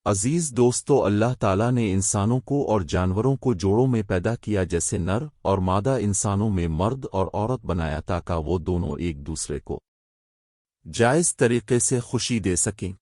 عزیز دوستو، اللہ تعالیٰ نے انسانوں کو اور جانوروں کو جوڑوں میں پیدا کیا، جیسے نر اور مادہ انسانوں میں مرد اور عورت بنایا تاکہ وہ دونوں ایک دوسرے کو جائز طریقے سے خوشی دے سکیں۔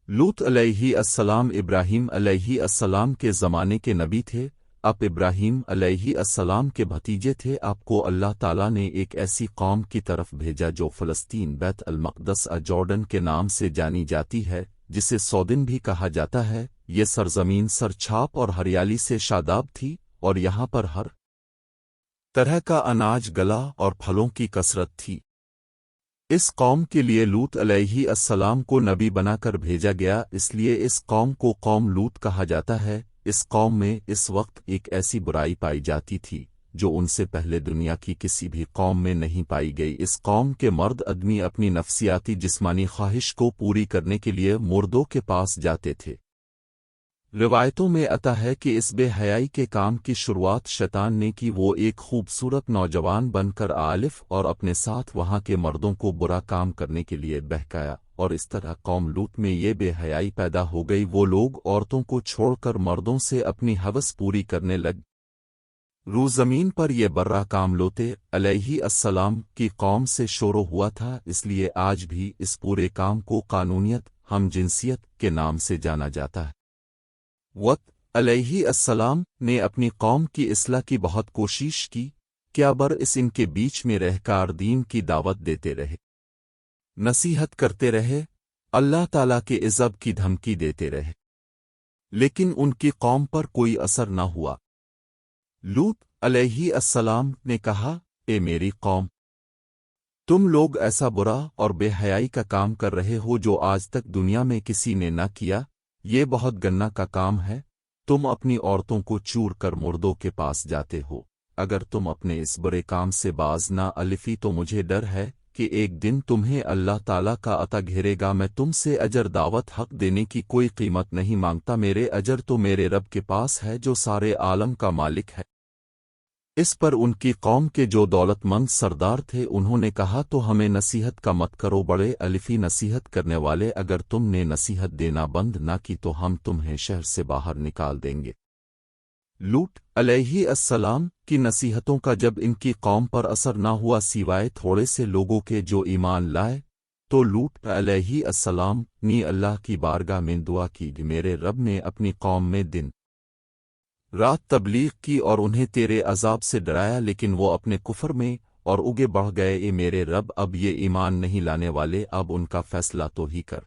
لوط علیہ السلام ابراہیم علیہ السلام کے زمانے کے نبی تھے۔ آپ ابراہیم علیہ السلام کے بھتیجے تھے۔ آپ کو اللہ تعالیٰ نے ایک ایسی قوم کی طرف بھیجا جو فلسطین بیت المقدس جارڈن کے نام سے جانی جاتی ہے، جسے سودن بھی کہا جاتا ہے۔ یہ سرزمین سرچھاپ اور ہریالی سے شاداب تھی، اور یہاں پر ہر طرح کا اناج گلا اور پھلوں کی کثرت تھی۔ اس قوم کے لیے لوط علیہ السلام کو نبی بنا کر بھیجا گیا، اس لیے اس قوم کو قوم لوط کہا جاتا ہے۔ اس قوم میں اس وقت ایک ایسی برائی پائی جاتی تھی جو ان سے پہلے دنیا کی کسی بھی قوم میں نہیں پائی گئی۔ اس قوم کے مرد آدمی اپنی نفسیاتی جسمانی خواہش کو پوری کرنے کے لیے مردوں کے پاس جاتے تھے۔ روایتوں میں آتا ہے کہ اس بے حیائی کے کام کی شروعات شیطان نے کی۔ وہ ایک خوبصورت نوجوان بن کر آلف اور اپنے ساتھ وہاں کے مردوں کو برا کام کرنے کے لیے بہکایا، اور اس طرح قوم لوط میں یہ بے حیائی پیدا ہو گئی۔ وہ لوگ عورتوں کو چھوڑ کر مردوں سے اپنی ہوس پوری کرنے لگ۔ روز زمین پر یہ برا کام لوط علیہ السلام کی قوم سے شروع ہوا تھا، اس لیے آج بھی اس پورے کام کو قانونیت ہم جنسیت کے نام سے جانا جاتا ہے۔ لوط علیہ السلام نے اپنی قوم کی اصلاح کی بہت کوشش کی، کیا برس ان کے بیچ میں رہ کر دین کی دعوت دیتے رہے، نصیحت کرتے رہے، اللہ تعالیٰ کے عذاب کی دھمکی دیتے رہے، لیکن ان کی قوم پر کوئی اثر نہ ہوا۔ لوط علیہ السلام نے کہا، اے میری قوم، تم لوگ ایسا برا اور بے حیائی کا کام کر رہے ہو جو آج تک دنیا میں کسی نے نہ کیا۔ یہ بہت گناہ کا کام ہے۔ تم اپنی عورتوں کو چور کر مردوں کے پاس جاتے ہو۔ اگر تم اپنے اس برے کام سے باز نہ الفی تو مجھے ڈر ہے کہ ایک دن تمہیں اللہ تعالیٰ کا عطا گھیرے گا۔ میں تم سے اجر دعوت حق دینے کی کوئی قیمت نہیں مانگتا، میرے اجر تو میرے رب کے پاس ہے جو سارے عالم کا مالک ہے۔ اس پر ان کی قوم کے جو دولت مند سردار تھے انہوں نے کہا، تو ہمیں نصیحت کا مت کرو، بڑے الفی نصیحت کرنے والے، اگر تم نے نصیحت دینا بند نہ کی تو ہم تمہیں شہر سے باہر نکال دیں گے۔ لوط علیہ السلام کی نصیحتوں کا جب ان کی قوم پر اثر نہ ہوا سوائے تھوڑے سے لوگوں کے جو ایمان لائے، تو لوط علیہ السلام نے اللہ کی بارگاہ میں دعا کی کہ میرے رب نے اپنی قوم میں دن رات تبلیغ کی اور انہیں تیرے عذاب سے ڈرایا، لیکن وہ اپنے کفر میں اور اگے بڑھ گئے۔ اے میرے رب، اب یہ ایمان نہیں لانے والے، اب ان کا فیصلہ تو ہی کر۔